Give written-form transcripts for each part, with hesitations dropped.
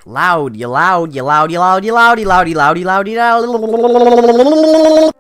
Loud, you loud, you loud, you loud, you loud, you loud, you loud, you loud, you loud.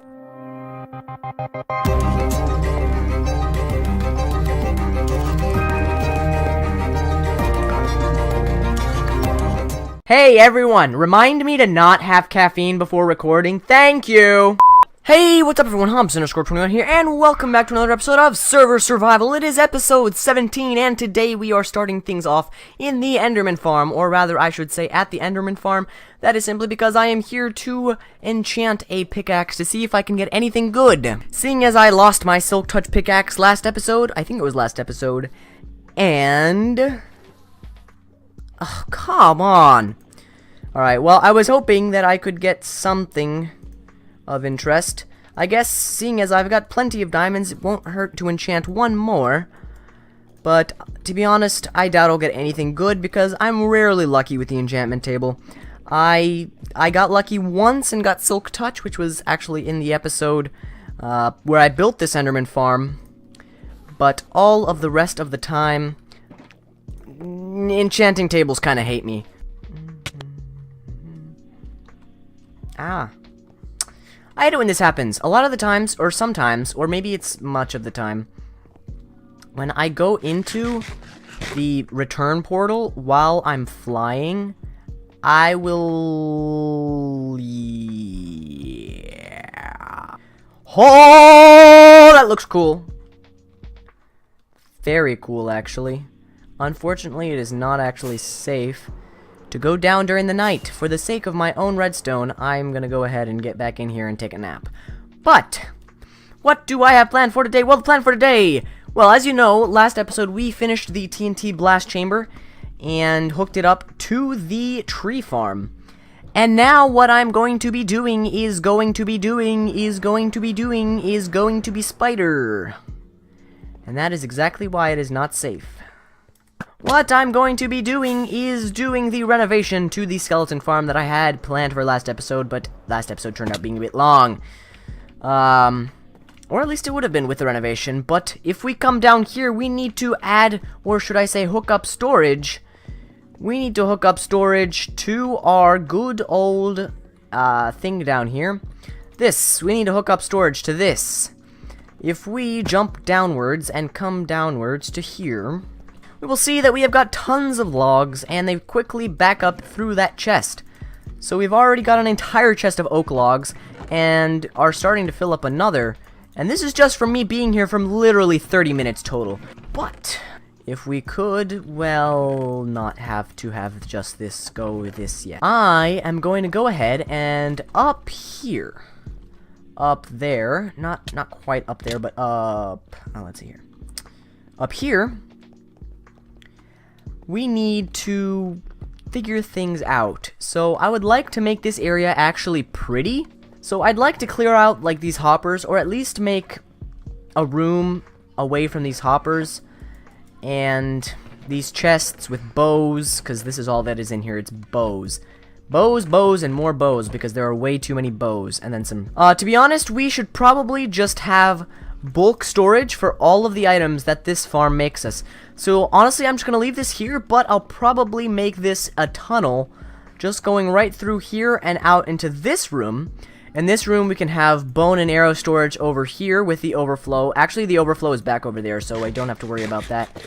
Hey everyone, remind me to not have caffeine before recording. Thank you! Hey, what's up everyone, Humps_21 here, and welcome back to another episode of Server Survival. It is episode 17, and today we are starting things off in the Enderman farm, or rather, I should say, at the Enderman farm. That is simply because I am here to enchant a pickaxe to see if I can get anything good. Seeing as I lost my Silk Touch pickaxe last episode, I think it was last episode, and... oh, come on! Alright, well, I was hoping that I could get something of interest. I guess, seeing as I've got plenty of diamonds, it won't hurt to enchant one more. But, to be honest, I doubt I'll get anything good, because I'm rarely lucky with the enchantment table. I got lucky once and got Silk Touch, which was actually in the episode where I built this Enderman farm. But all of the rest of the time, enchanting tables kind of hate me. Ah. I hate it when this happens. A lot of the times, or sometimes, or maybe it's much of the time, when I go into the return portal while I'm flying, I will... yeah. Oh, that looks cool. Very cool, actually. Unfortunately, it is not actually safe to go down during the night. For the sake of my own redstone, I'm gonna go ahead and get back in here and take a nap. But, what do I have planned for today? Well, the plan for today, well, as you know, last episode we finished the TNT blast chamber and hooked it up to the tree farm. And now what I'm going to be doing is going to be spider. And that is exactly why it is not safe. What I'm going to be doing is doing the renovation to the skeleton farm that I had planned for last episode, but last episode turned out being a bit long. Or at least it would have been with the renovation, but if we come down here, we need to add, or should I say hook up storage. We need to hook up storage to our good old thing down here. We need to hook up storage to this. If we jump downwards and come downwards to here, we will see that we have got tons of logs, and they quickly back up through that chest. So we've already got an entire chest of oak logs, and are starting to fill up another. And this is just from me being here from literally 30 minutes total. But, if we could, well, not have to have just this go this yet. I am going to go ahead and up here. Up there. Not quite up there, but up... oh, let's see here. Up here, we need to figure things out. So I would like to make this area actually pretty. So I'd like to clear out like these hoppers, or at least make a room away from these hoppers and these chests with bows, because this is all that is in here. It's bows. Bows, and more bows, because there are way too many bows. And then some... to be honest, we should probably just have bulk storage for all of the items that this farm makes us. So honestly, I'm just gonna leave this here, but I'll probably make this a tunnel just going right through here and out into this room. In this room we can have bone and arrow storage over here with the overflow. Actually, the overflow is back over there, so I don't have to worry about that.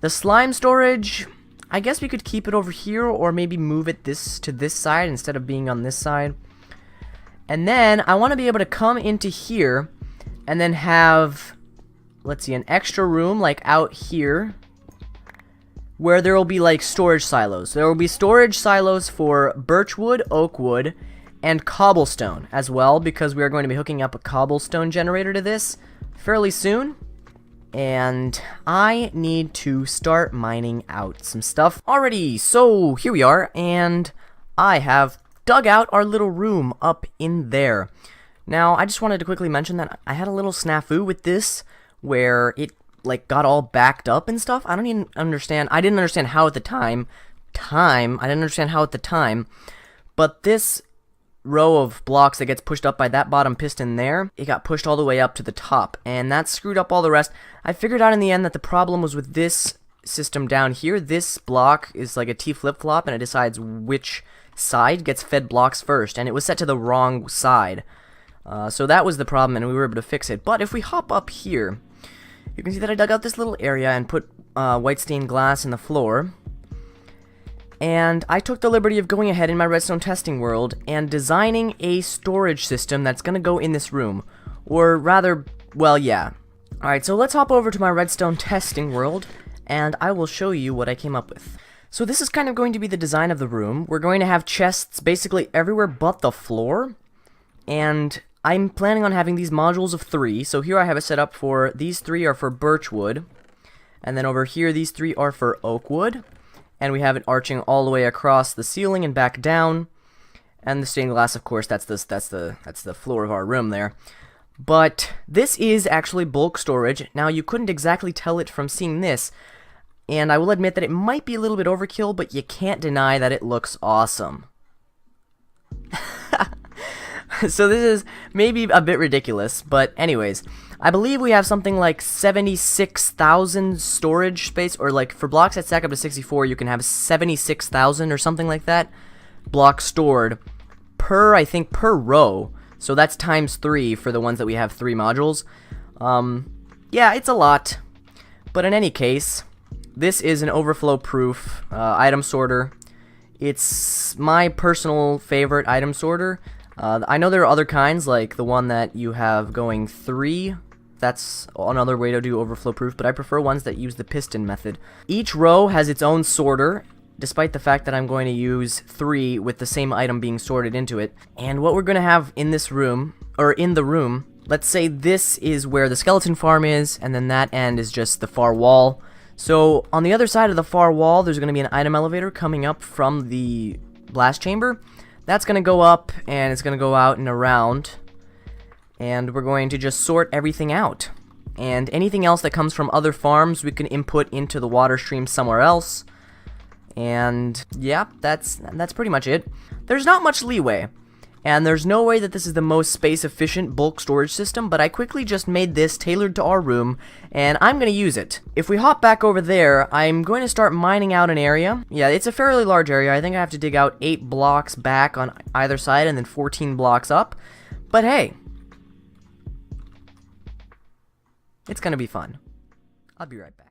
The slime storage, I guess we could keep it over here, or maybe move it to this side instead of being on this side. And then I want to be able to come into here and then have, let's see, an extra room like out here where there will be like storage silos. There will be storage silos for birchwood, oakwood, and cobblestone as well, because we are going to be hooking up a cobblestone generator to this fairly soon. And I need to start mining out some stuff. Alrighty, so here we are, and I have dug out our little room up in there. Now, I just wanted to quickly mention that I had a little snafu with this, where it, like, got all backed up and stuff. I didn't understand how at the time, but this row of blocks that gets pushed up by that bottom piston there, it got pushed all the way up to the top, and that screwed up all the rest. I figured out in the end that the problem was with this system down here. This block is like a T flip-flop, and it decides which side gets fed blocks first, and it was set to the wrong side. So that was the problem, and we were able to fix it. But if we hop up here, you can see that I dug out this little area and put white stained glass in the floor. And I took the liberty of going ahead in my redstone testing world and designing a storage system that's going to go in this room. Or rather, well, yeah. Alright, so let's hop over to my redstone testing world, and I will show you what I came up with. So this is kind of going to be the design of the room. We're going to have chests basically everywhere but the floor. And I'm planning on having these modules of 3. So here I have it set up for, these 3 are for birch wood. And then over here, these 3 are for oak wood. And we have it arching all the way across the ceiling and back down. And the stained glass, of course, that's the floor of our room there. But this is actually bulk storage. Now, you couldn't exactly tell it from seeing this. And I will admit that it might be a little bit overkill, but you can't deny that it looks awesome. So this is maybe a bit ridiculous, but anyways, I believe we have something like 76,000 storage space, or like for blocks that stack up to 64, you can have 76,000 or something like that blocks stored per, I think, per row. So that's times 3 for the ones that we have 3 modules. Yeah, it's a lot, but in any case, this is an overflow-proof item sorter. It's my personal favorite item sorter. I know there are other kinds, like the one that you have going 3. That's another way to do overflow proof, but I prefer ones that use the piston method. Each row has its own sorter, despite the fact that I'm going to use 3 with the same item being sorted into it. And what we're going to have in this room, or in the room, let's say this is where the skeleton farm is, and then that end is just the far wall. So on the other side of the far wall, there's going to be an item elevator coming up from the blast chamber. That's going to go up, and it's going to go out and around, and we're going to just sort everything out. And anything else that comes from other farms, we can input into the water stream somewhere else. And yeah, that's pretty much it. There's not much leeway, and there's no way that this is the most space-efficient bulk storage system, but I quickly just made this tailored to our room, and I'm going to use it. If we hop back over there, I'm going to start mining out an area. Yeah, it's a fairly large area. I think I have to dig out 8 blocks back on either side and then 14 blocks up. But hey, it's going to be fun. I'll be right back.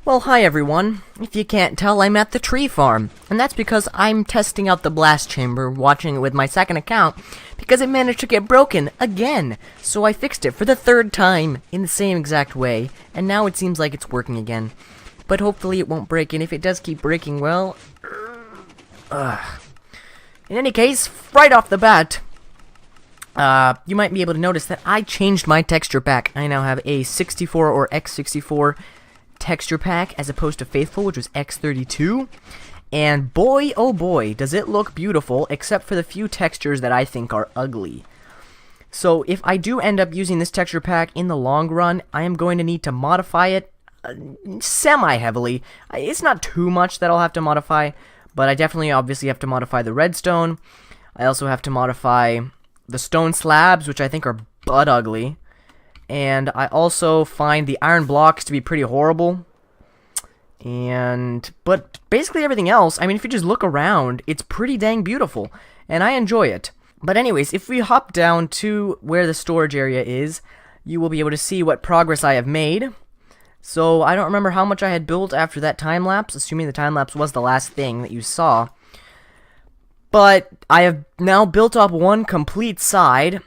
Well, hi everyone. If you can't tell, I'm at the tree farm. And that's because I'm testing out the blast chamber, watching it with my second account, because it managed to get broken again. So I fixed it for the third time, in the same exact way, and now it seems like it's working again. But hopefully it won't break, and if it does keep breaking, well... In any case, right off the bat, you might be able to notice that I changed my texture pack. I now have a 64 or X64 texture pack as opposed to Faithful, which was X32. And boy, oh boy, does it look beautiful, except for the few textures that I think are ugly. So if I do end up using this texture pack in the long run, I am going to need to modify it semi-heavily. It's not too much that I'll have to modify, but I definitely obviously have to modify the redstone. I also have to modify the stone slabs, which I think are butt ugly. And I also find the iron blocks to be pretty horrible. But basically everything else, I mean, if you just look around, it's pretty dang beautiful. And I enjoy it. But anyways, if we hop down to where the storage area is, you will be able to see what progress I have made. So I don't remember how much I had built after that time lapse, assuming the time lapse was the last thing that you saw. But I have now built up one complete side,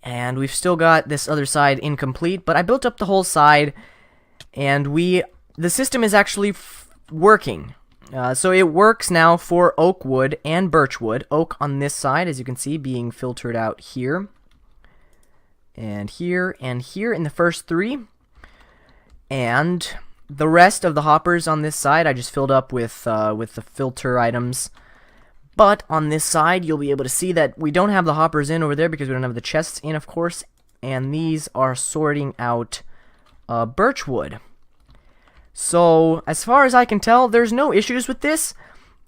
and we've still got this other side incomplete, but I built up the whole side, and the system is actually working. So it works now for oak wood and birch wood. Oak on this side, as you can see, being filtered out here, and here in the first three. And the rest of the hoppers on this side, I just filled up with the filter items. But on this side, you'll be able to see that we don't have the hoppers in over there because we don't have the chests in, of course. And these are sorting out birch wood. So, as far as I can tell, there's no issues with this.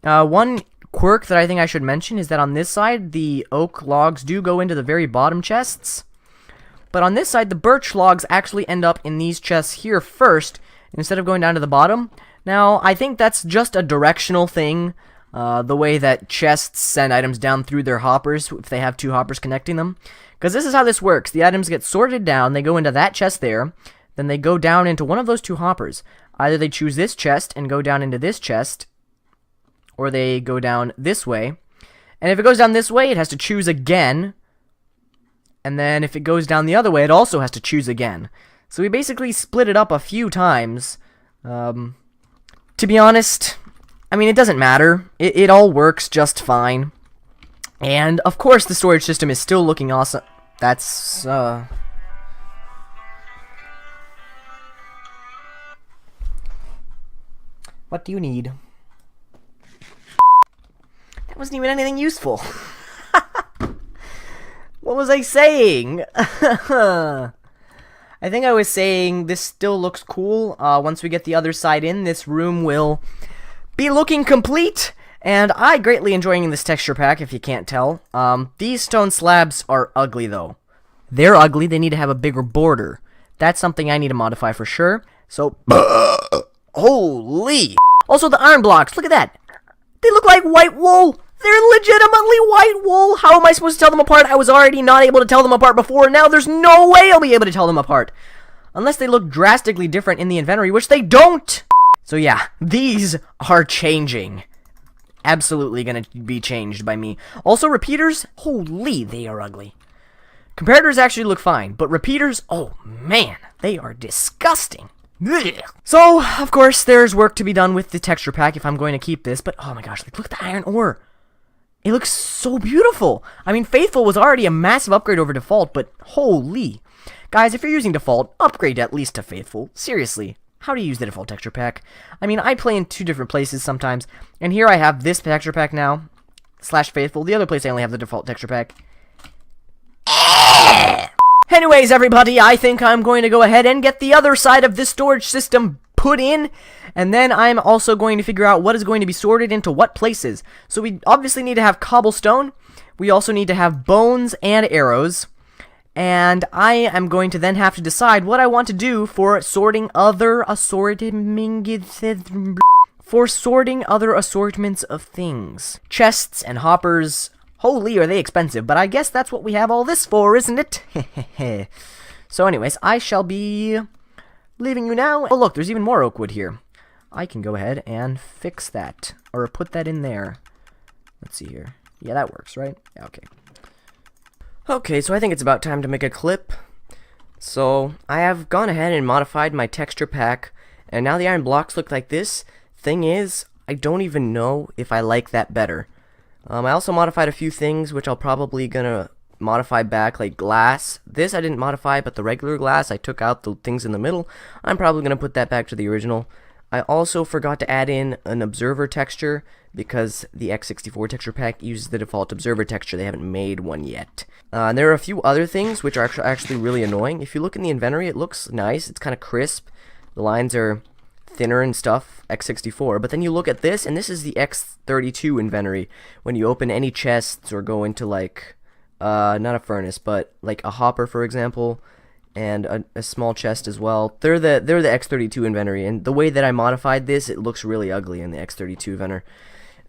One quirk that I think I should mention is that on this side, the oak logs do go into the very bottom chests. But on this side, the birch logs actually end up in these chests here first, instead of going down to the bottom. Now, I think that's just a directional thing. The way that chests send items down through their hoppers, if they have two hoppers connecting them. Because this is how this works. The items get sorted down, they go into that chest there, then they go down into one of those two hoppers. Either they choose this chest and go down into this chest, or they go down this way. And if it goes down this way, it has to choose again. And then if it goes down the other way, it also has to choose again. So we basically split it up a few times. To be honest, I mean, it doesn't matter. It all works just fine. And, of course, the storage system is still looking awesome. That's, What do you need? That wasn't even anything useful. What was I saying? I think I was saying this still looks cool. Once we get the other side in, this room will be looking complete, and I greatly enjoying this texture pack, if you can't tell. These stone slabs are ugly, though. They're ugly, they need to have a bigger border. That's something I need to modify for sure. So, holy! Also, the iron blocks, look at that! They look like white wool! They're legitimately white wool! How am I supposed to tell them apart? I was already not able to tell them apart before, now there's no way I'll be able to tell them apart. Unless they look drastically different in the inventory, which they don't! So yeah, these are changing. Absolutely gonna be changed by me. Also, repeaters, holy, they are ugly. Comparators actually look fine, but repeaters, oh man, they are disgusting. Ugh. So, of course, there's work to be done with the texture pack if I'm going to keep this, but oh my gosh, like, look at the iron ore. It looks so beautiful. I mean, Faithful was already a massive upgrade over Default, but holy. Guys, if you're using Default, upgrade at least to Faithful. Seriously. How do you use the default texture pack? I mean, I play in two different places sometimes, and here I have this texture pack now, /Faithful. The other place I only have the default texture pack. Anyways, everybody, I think I'm going to go ahead and get the other side of this storage system put in, and then I'm also going to figure out what is going to be sorted into what places. So we obviously need to have cobblestone, we also need to have bones and arrows, and I am going to then have to decide what I want to do for sorting other assortments of things. Chests and hoppers. Holy, are they expensive, but I guess that's what we have all this for, isn't it? So anyways, I shall be leaving you now. Oh look, there's even more oak wood here. I can go ahead and fix that, or put that in there. Let's see here. Yeah, that works, right? Yeah, okay. Okay, so I think it's about time to make a clip. So, I have gone ahead and modified my texture pack, and now the iron blocks look like this. Thing is, I don't even know if I like that better. I also modified a few things, which I'll probably gonna modify back, like glass. This I didn't modify, but the regular glass, I took out the things in the middle. I'm probably gonna put that back to the original. I also forgot to add in an observer texture, because the X64 texture pack uses the default observer texture. They haven't made one yet. And there are a few other things which are actually really annoying. If you look in the inventory, it looks nice. It's kind of crisp. The lines are thinner and stuff, X64. But then you look at this, and this is the X32 inventory. When you open any chests or go into, like, not a furnace, but like a hopper, for example, and a small chest as well. They're the X32 inventory, and the way that I modified this, it looks really ugly in the X32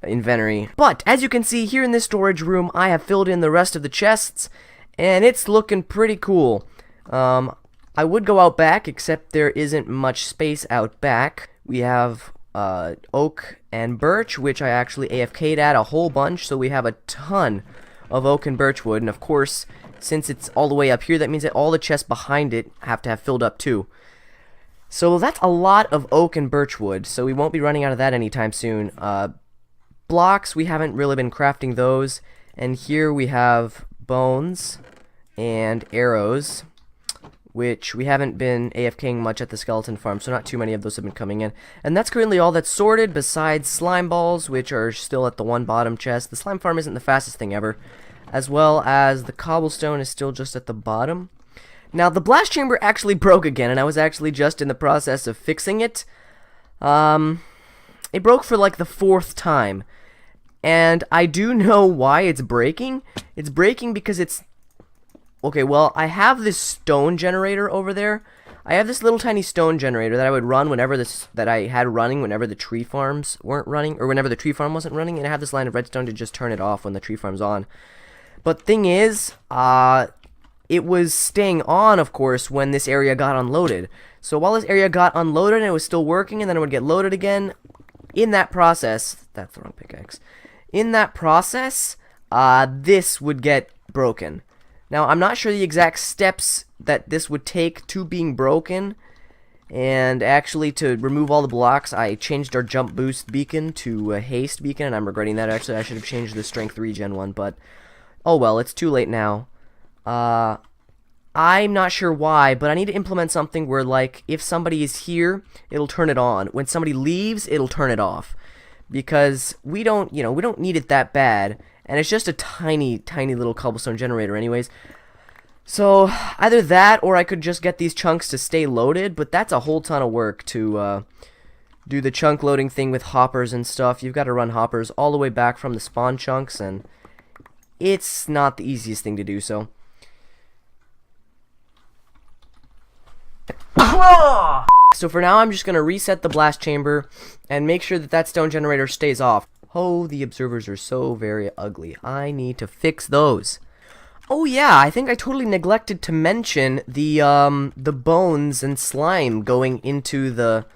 inventory. But as you can see here in this storage room, I have filled in the rest of the chests, and it's looking pretty cool. I would go out back, except there isn't much space out back. We have oak and birch, which I actually AFK'd at a whole bunch, so we have a ton of oak and birch wood, and of course, since it's all the way up here, that means that all the chests behind it have to have filled up too. So that's a lot of oak and birch wood, so we won't be running out of that anytime soon. Blocks, we haven't really been crafting those, and here we have bones and arrows, which we haven't been AFKing much at the skeleton farm, so not too many of those have been coming in. And that's currently all that's sorted, besides slime balls, which are still at the one bottom chest. The slime farm isn't the fastest thing ever, as well as the cobblestone is still just at the bottom. Now, the blast chamber actually broke again, and I was actually just in the process of fixing it. It broke for like the 4th time, and I do know why it's breaking. It's breaking because it's... Okay, well, I have this stone generator over there. I have this little tiny stone generator that I would run whenever I had running whenever the tree farms weren't running, or whenever the tree farm wasn't running, and I have this line of redstone to just turn it off when the tree farm's on. But thing is, it was staying on, of course, when this area got unloaded. So while this area got unloaded and it was still working, and then it would get loaded again, in that process, that's the wrong pickaxe, in that process, this would get broken. Now, I'm not sure the exact steps that this would take to being broken, and actually to remove all the blocks, I changed our jump boost beacon to a haste beacon, and I'm regretting that. Actually, I should have changed the strength regen one, but oh well, it's too late now. I'm not sure why, but I need to implement something where, like, if somebody is here, it'll turn it on. When somebody leaves, it'll turn it off. Because we don't need it that bad. And it's just a tiny, tiny little cobblestone generator anyways. So, either that, or I could just get these chunks to stay loaded, but that's a whole ton of work to do the chunk loading thing with hoppers and stuff. You've got to run hoppers all the way back from the spawn chunks, and it's not the easiest thing to do, so. So for now, I'm just going to reset the blast chamber and make sure that that stone generator stays off. Oh, the observers are so very ugly. I need to fix those. Oh yeah, I think I totally neglected to mention the bones and slime going into the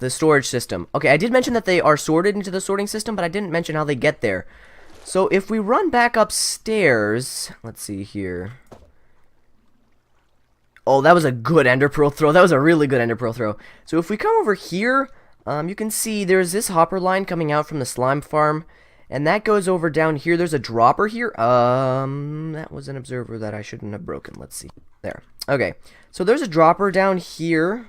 storage system. Okay, I did mention that they are sorted into the sorting system, but I didn't mention how they get there. So if we run back upstairs, let's see here. Oh, that was a good enderpearl throw. That was a really good enderpearl throw. So if we come over here, you can see there's this hopper line coming out from the slime farm, and that goes over down here. There's a dropper here. That was an observer that I shouldn't have broken. Let's see. There. Okay. So there's a dropper down here,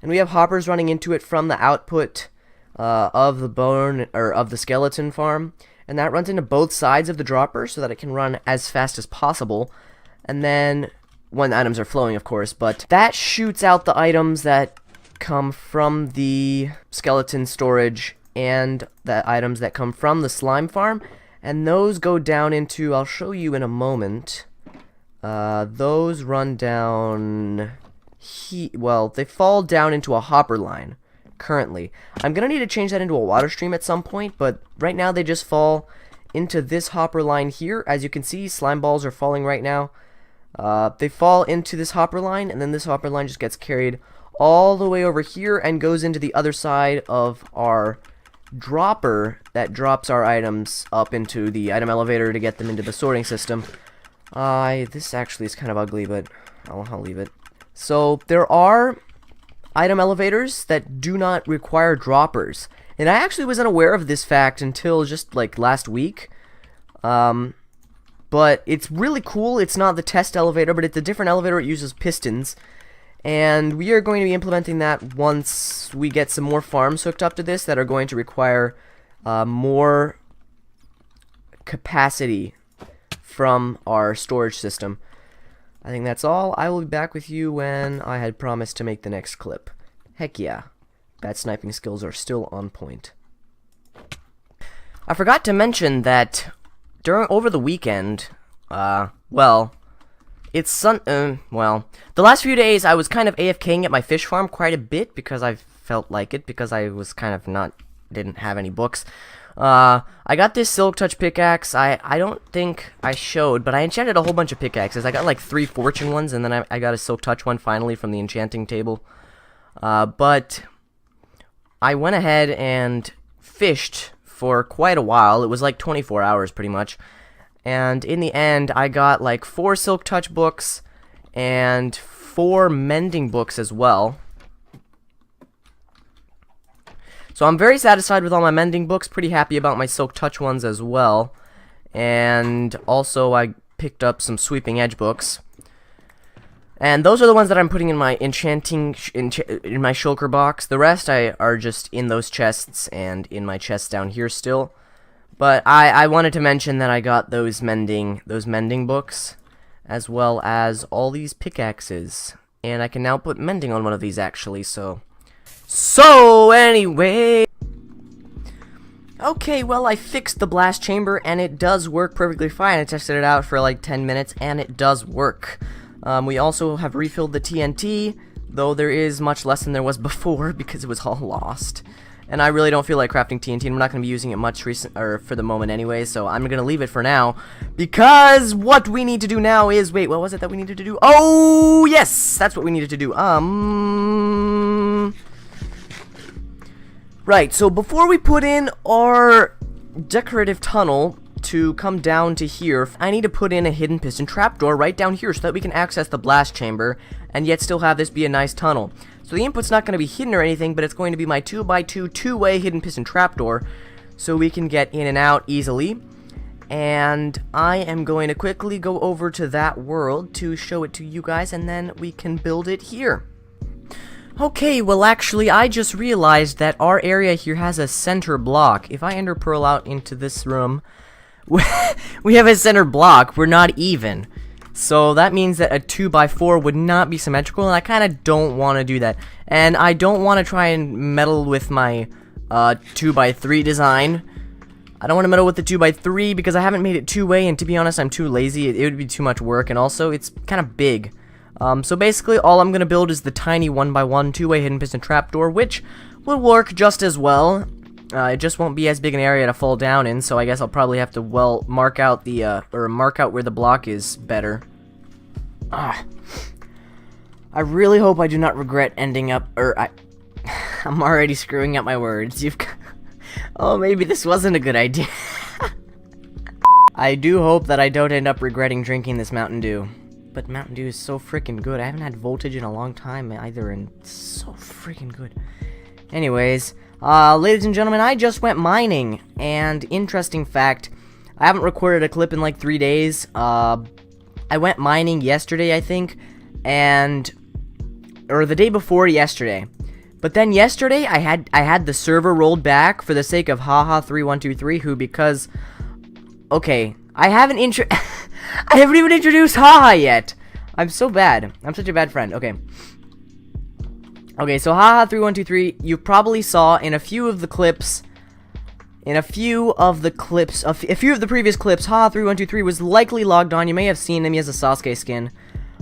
and we have hoppers running into it from the output of the bone, or of the skeleton farm, and that runs into both sides of the dropper so that it can run as fast as possible. And then, when the items are flowing, of course, but that shoots out the items that come from the skeleton storage and the items that come from the slime farm, and those go down into, I'll show you in a moment, those run down, well, they fall down into a hopper line, currently. I'm gonna need to change that into a water stream at some point, but right now they just fall into this hopper line here. As you can see, slime balls are falling right now. They fall into this hopper line, and then this hopper line just gets carried all the way over here and goes into the other side of our dropper that drops our items up into the item elevator to get them into the sorting system. This actually is kind of ugly, but I'll leave it. So there are item elevators that do not require droppers, and I actually wasn't aware of this fact until just like last week. But it's really cool. It's not the test elevator, but it's a different elevator. It uses pistons, and we are going to be implementing that once we get some more farms hooked up to this that are going to require more capacity from our storage system. I think that's all. I will be back with you when I had promised to make the next clip. Heck yeah. Bat sniping skills are still on point. I forgot to mention that over the weekend, well, the last few days I was kind of AFKing at my fish farm quite a bit because I felt like it, because I was kind of didn't have any books. I got this Silk Touch pickaxe. I don't think I showed, but I enchanted a whole bunch of pickaxes. I got like 3 fortune ones, and then I got a Silk Touch one finally from the enchanting table. But I went ahead and fished for quite a while. It was like 24 hours pretty much. And in the end, I got like 4 Silk Touch books and 4 mending books as well. So I'm very satisfied with all my mending books, pretty happy about my Silk Touch ones as well. And also I picked up some Sweeping Edge books. And those are the ones that I'm putting in my enchanting, in my shulker box. The rest are just in those chests and in my chests down here still. But I wanted to mention that I got those mending books, as well as all these pickaxes. And I can now put mending on one of these actually, so anyway. Okay, well, I fixed the blast chamber and it does work perfectly fine. I tested it out for like 10 minutes and it does work. We also have refilled the TNT, though there is much less than there was before because it was all lost. And I really don't feel like crafting TNT, and we're not going to be using it much for the moment anyway, so I'm going to leave it for now. Because what we need to do now is, wait, what was it that we needed to do? Oh, yes, that's what we needed to do. Right, so before we put in our decorative tunnel to come down to here, I need to put in a hidden piston trapdoor right down here so that we can access the blast chamber and yet still have this be a nice tunnel. So the input's not going to be hidden or anything, but it's going to be my 2x2 two-way hidden piston trapdoor so we can get in and out easily. And I am going to quickly go over to that world to show it to you guys, and then we can build it here. Okay, well actually I just realized that our area here has a center block. If I enderpearl out into this room, we have a center block. We're not even. So that means that a 2x4 would not be symmetrical, and I kind of don't want to do that. And I don't want to try and meddle with my 2x3 design. I don't want to meddle with the 2x3 because I haven't made it two-way, and to be honest, I'm too lazy. It would be too much work, and also it's kind of big. So basically, all I'm going to build is the tiny 1x1 two-way hidden piston trapdoor, which will work just as well. It just won't be as big an area to fall down in, so I guess I'll probably have to, well, mark out where the block is better. I really hope I do not regret ending up, I'm already screwing up my words. Oh, maybe this wasn't a good idea. I do hope that I don't end up regretting drinking this Mountain Dew. But Mountain Dew is so freaking good. I haven't had voltage in a long time either, and it's so freaking good. Anyways, ladies and gentlemen, I just went mining, and interesting fact, I haven't recorded a clip in like 3 days. I went mining yesterday, I think, or the day before yesterday. But then yesterday, I had the server rolled back for the sake of haha3123, who, because, okay, I haven't even introduced haha yet. I'm so bad. I'm such a bad friend. Okay. Okay, so haha3123, you probably saw in a few of the previous clips, haha3123 was likely logged on. You may have seen him. He has a Sasuke skin.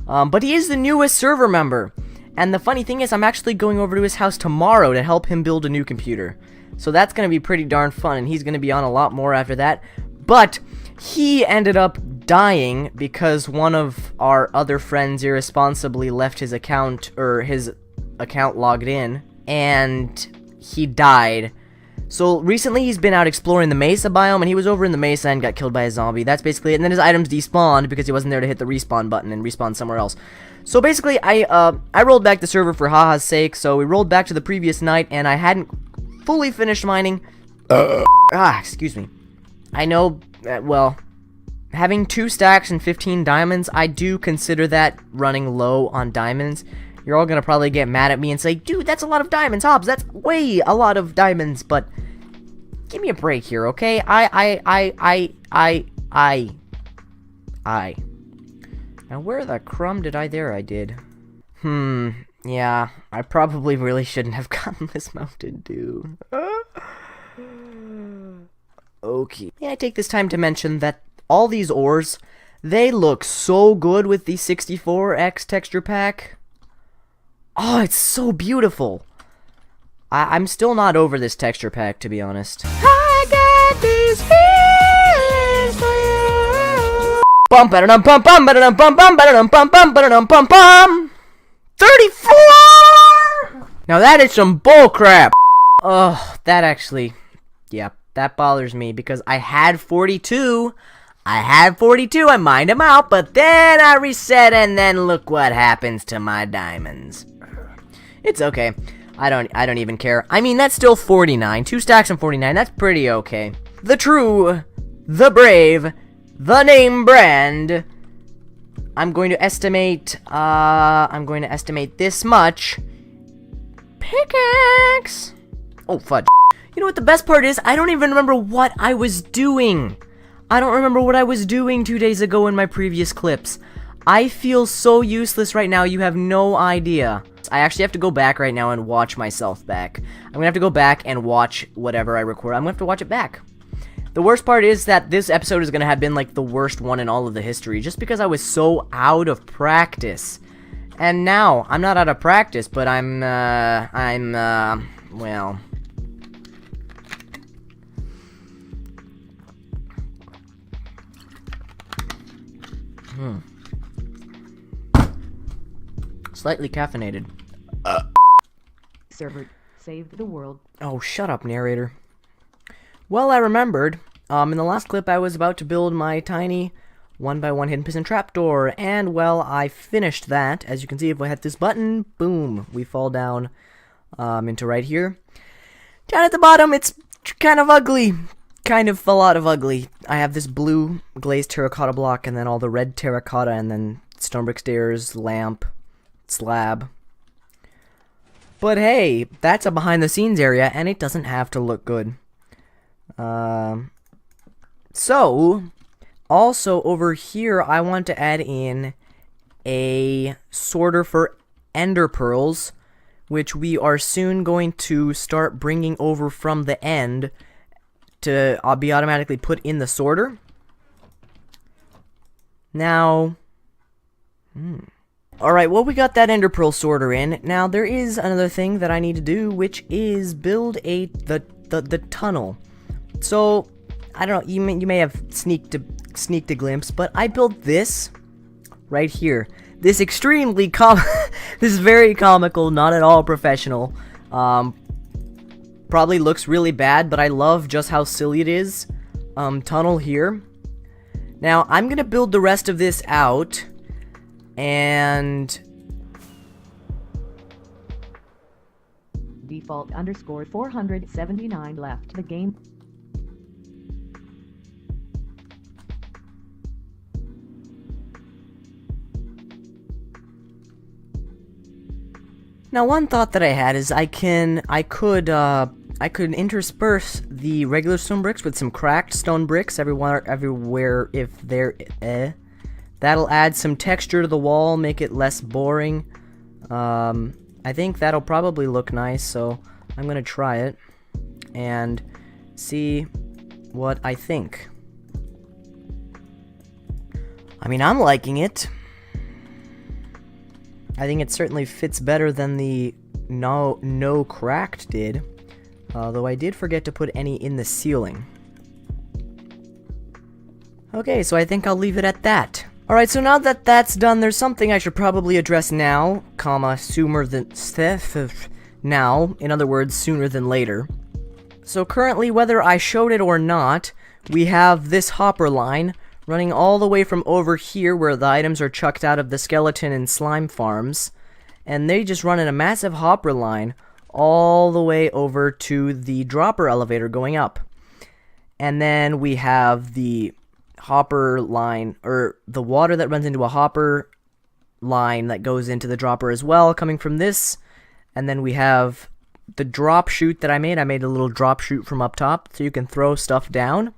But he is the newest server member. And the funny thing is, I'm actually going over to his house tomorrow to help him build a new computer. So that's going to be pretty darn fun, and he's going to be on a lot more after that. But he ended up dying because one of our other friends irresponsibly left his account, or his account logged in, and he died. So recently he's been out exploring the Mesa biome, and he was over in the Mesa and got killed by a zombie. That's basically it. And then his items despawned because he wasn't there to hit the respawn button and respawn somewhere else. So basically, I rolled back the server for haha's sake. So we rolled back to the previous night, and I hadn't fully finished mining. Excuse me. I know, well, having 2 stacks and 15 diamonds, I do consider that running low on diamonds. You're all gonna probably get mad at me and say, dude, that's a lot of diamonds, Hobbs, that's way a lot of diamonds, but give me a break here, okay? Now, where the crumb did I? There I did. Yeah, I probably really shouldn't have gotten this Mountain Dew. Okay. May I take this time to mention that all these ores, they look so good with the 64X texture pack. Oh, it's so beautiful. I'm still not over this texture pack, to be honest. I got these feelings for you. Bum ba dum bum bum ba dum bum bum ba dum bum bum ba dum bum bum. 34. Now that is some bull crap. Oh, that actually, yeah, that bothers me because I had 42. I mined them out, but then I reset, and then look what happens to my diamonds. It's okay. I don't even care. I mean, that's still 49. 2 stacks and 49. That's pretty okay. The true, the brave, the name brand. I'm going to estimate this much. Pickaxe. Oh, fudge. You know what the best part is? I don't even remember what I was doing. I don't remember what I was doing 2 days ago in my previous clips. I feel so useless right now, you have no idea. I actually have to go back right now and watch myself back. I'm gonna have to go back and watch whatever I record. I'm gonna have to watch it back. The worst part is that this episode is gonna have been like the worst one in all of the history, just because I was so out of practice. And now, I'm not out of practice, but well... Slightly caffeinated. Server saved the world. Oh, shut up, narrator. Well, I remembered, in the last clip I was about to build my tiny 1x1 hidden piston trapdoor, and, well, I finished that. As you can see, if I hit this button, boom, we fall down, into right here. Down at the bottom, it's kind of ugly. Kind of a lot of ugly. I have this blue glazed terracotta block, and then all the red terracotta, and then stone brick stairs, lamp, slab. But hey, that's a behind the scenes area, and it doesn't have to look good. So, also over here, I want to add in a sorter for enderpearls, which we are soon going to start bringing over from the end to be automatically put in the sorter. Now, alright, well, we got that enderpearl sorter in. Now, there is another thing that I need to do, which is build the tunnel. So, I don't know, you may have sneaked a glimpse, but I built this right here. This extremely this is very comical, not at all professional. Probably looks really bad, but I love just how silly it is. Tunnel here. Now, I'm gonna build the rest of this out, and default underscore 479 left the game. now one thought that I had is I could intersperse the regular stone bricks with some cracked stone bricks everywhere if they're that'll add some texture to the wall, make it less boring. I think that'll probably look nice, so I'm gonna try it and see what I think. I mean, I'm liking it. I think it certainly fits better than the no cracked did, though I did forget to put any in the ceiling. Okay, so I think I'll leave it at that. Alright, so now that that's done, there's something I should probably address now, comma, sooner than... now, in other words, sooner than later. So currently, whether I showed it or not, we have this hopper line running all the way from over here where the items are chucked out of the skeleton and slime farms, and they just run in a massive hopper line all the way over to the dropper elevator going up. And then we have the hopper line, or the water that runs into a hopper line that goes into the dropper as well, coming from this. And then we have the drop chute that I made. I made a little drop chute from up top so you can throw stuff down.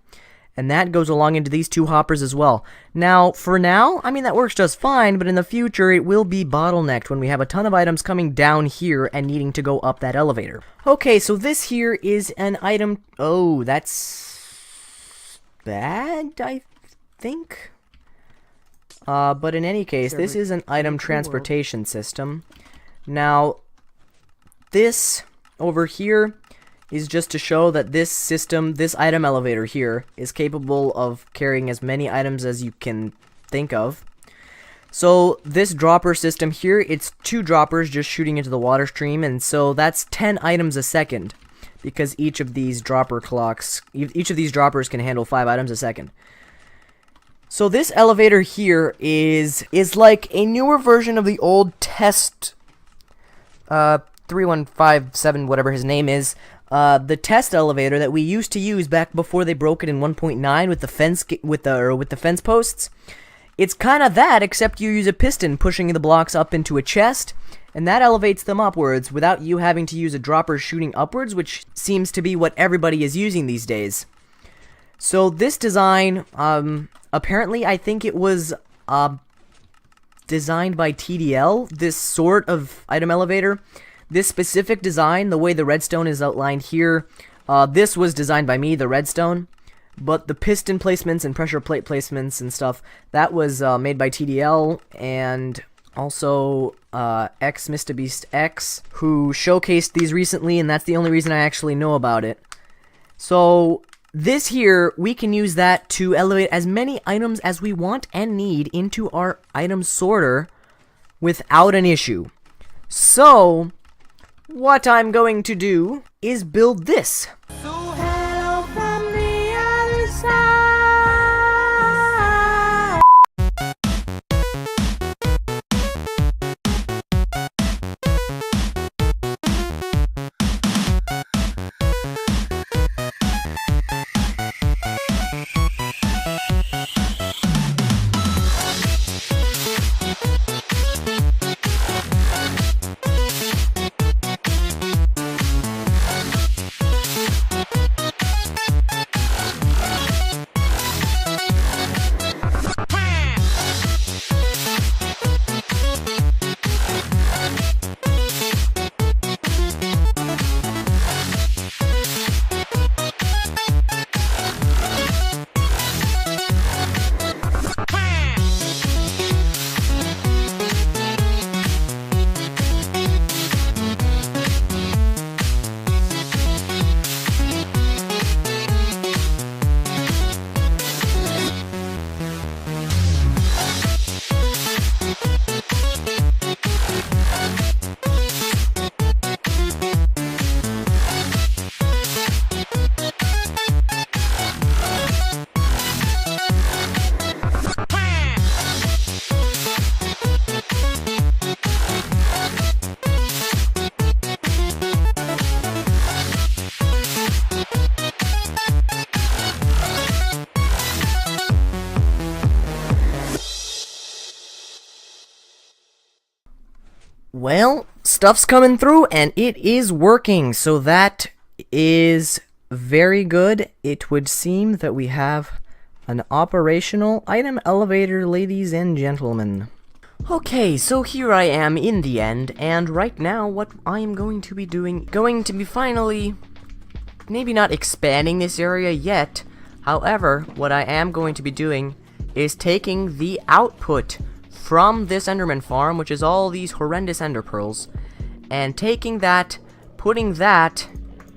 And that goes along into these two hoppers as well. Now, for now, I mean, that works just fine, but in the future, it will be bottlenecked when we have a ton of items coming down here and needing to go up that elevator. Okay, so this here is an item... Oh, that's... bad, I think? But in any case, this is an item transportation system. Now, this over here is just to show that this system, this item elevator here, is capable of carrying as many items as you can think of. So this dropper system here, it's 2 droppers just shooting into the water stream, and so that's 10 items a second, because each of these droppers can handle 5 items a second. So this elevator here is like a newer version of the old test 3157, whatever his name is, the test elevator that we used to use back before they broke it in 1.9 with the fence with the fence posts. It's kind of that, except you use a piston pushing the blocks up into a chest, and that elevates them upwards without you having to use a dropper shooting upwards, which seems to be what everybody is using these days. So this design, apparently I think it was designed by TDL, this sort of item elevator. This specific design, the way the redstone is outlined here, this was designed by me, the redstone. But the piston placements and pressure plate placements and stuff, that was made by TDL, and also MrBeastX, who showcased these recently, and that's the only reason I actually know about it. So this here, we can use that to elevate as many items as we want and need into our item sorter without an issue. So what I'm going to do is build this. So hello from the other side. Well, stuff's coming through, and it is working, so that is very good. It would seem that we have an operational item elevator, ladies and gentlemen. Okay, so here I am in the end, and right now what I am going to be doing, finally, maybe not expanding this area yet, however, what I am going to be doing is taking the output from this Enderman farm, which is all these horrendous ender pearls, and taking that, putting that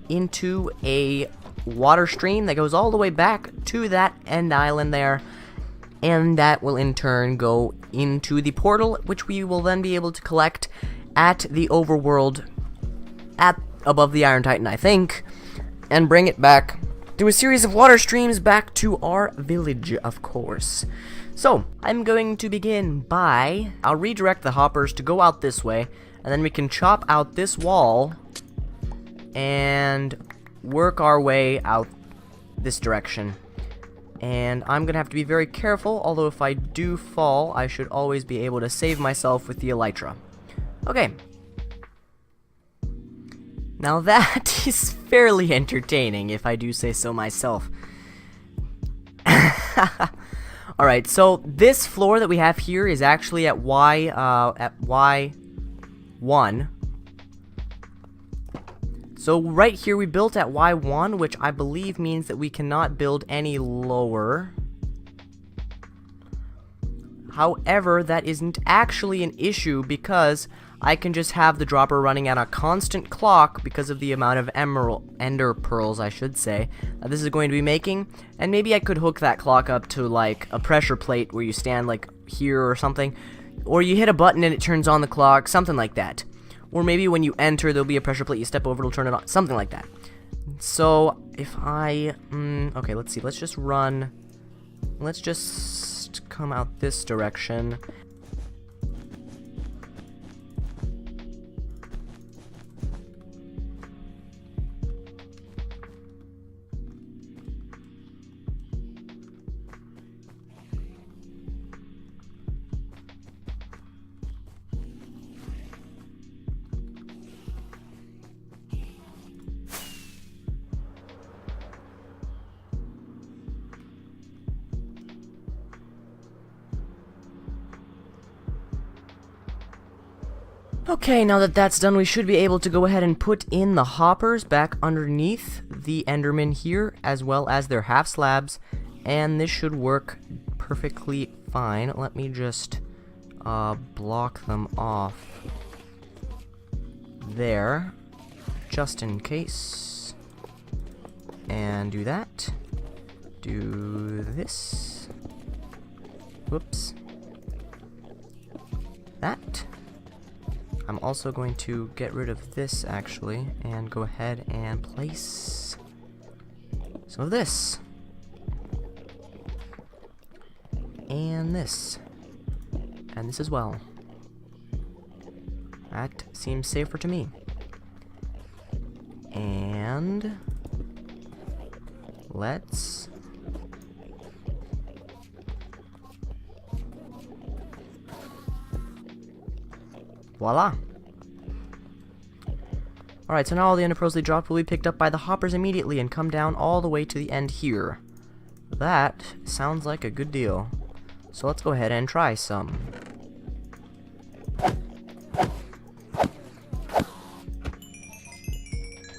into a water stream that goes all the way back to that end island there, and that will in turn go into the portal, which we will then be able to collect at the overworld at above the Iron Titan, I think, and bring it back through a series of water streams back to our village, of course. So, I'm going to begin by, I'll redirect the hoppers to go out this way, and then we can chop out this wall and work our way out this direction. And I'm gonna have to be very careful, although if I do fall, I should always be able to save myself with the elytra. Okay. Now that is fairly entertaining, if I do say so myself. Alright, so this floor that we have here is actually at Y1. So right here we built at Y1, which I believe means that we cannot build any lower. However, that isn't actually an issue because I can just have the dropper running at a constant clock because of the amount of ender pearls, I should say, that this is going to be making. And maybe I could hook that clock up to like a pressure plate where you stand like here or something. Or you hit a button and it turns on the clock, something like that. Or maybe when you enter, there'll be a pressure plate, you step over, it'll turn it on, something like that. So, if I, okay, let's see, let's just come out this direction. Okay, now that that's done, we should be able to go ahead and put in the hoppers back underneath the Endermen here, as well as their half slabs, and this should work perfectly fine. Let me just block them off there, just in case, and do that. Do this. Whoops. That. I'm also going to get rid of this, actually, and go ahead and place some of this. And this. And this as well. That seems safer to me. And let's voila. Alright, so now all the ender pearls they dropped will be picked up by the hoppers immediately and come down all the way to the end here. That sounds like a good deal. So let's go ahead and try some.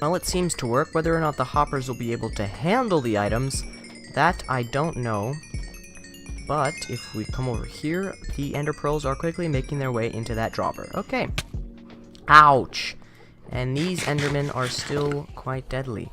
Well, it seems to work. Whether or not the hoppers will be able to handle the items, that I don't know. But if we come over here, the ender pearls are quickly making their way into that dropper. Okay. Ouch. And these endermen are still quite deadly.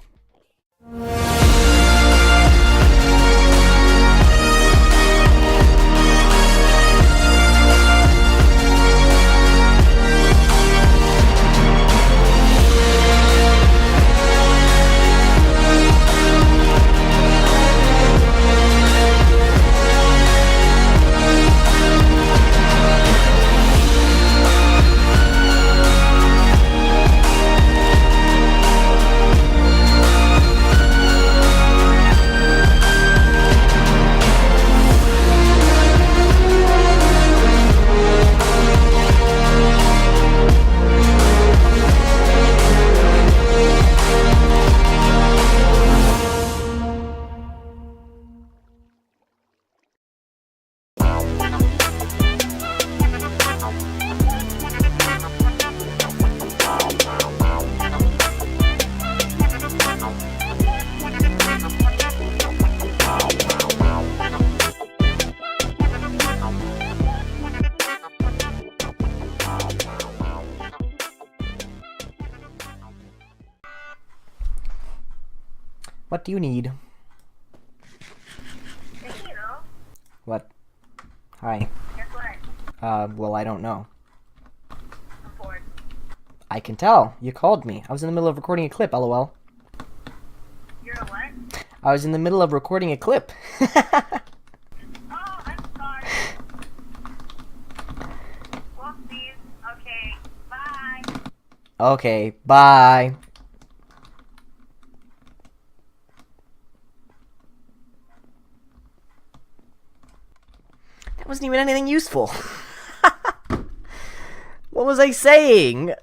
What do you need? What? Hi. Guess what? Well, I don't know. I'm bored. I can tell. You called me. I was in the middle of recording a clip, lol. You're a what? I was in the middle of recording a clip. Oh, I'm sorry. Whoopsies. Okay, bye. Okay, bye. That wasn't even anything useful. What was I saying?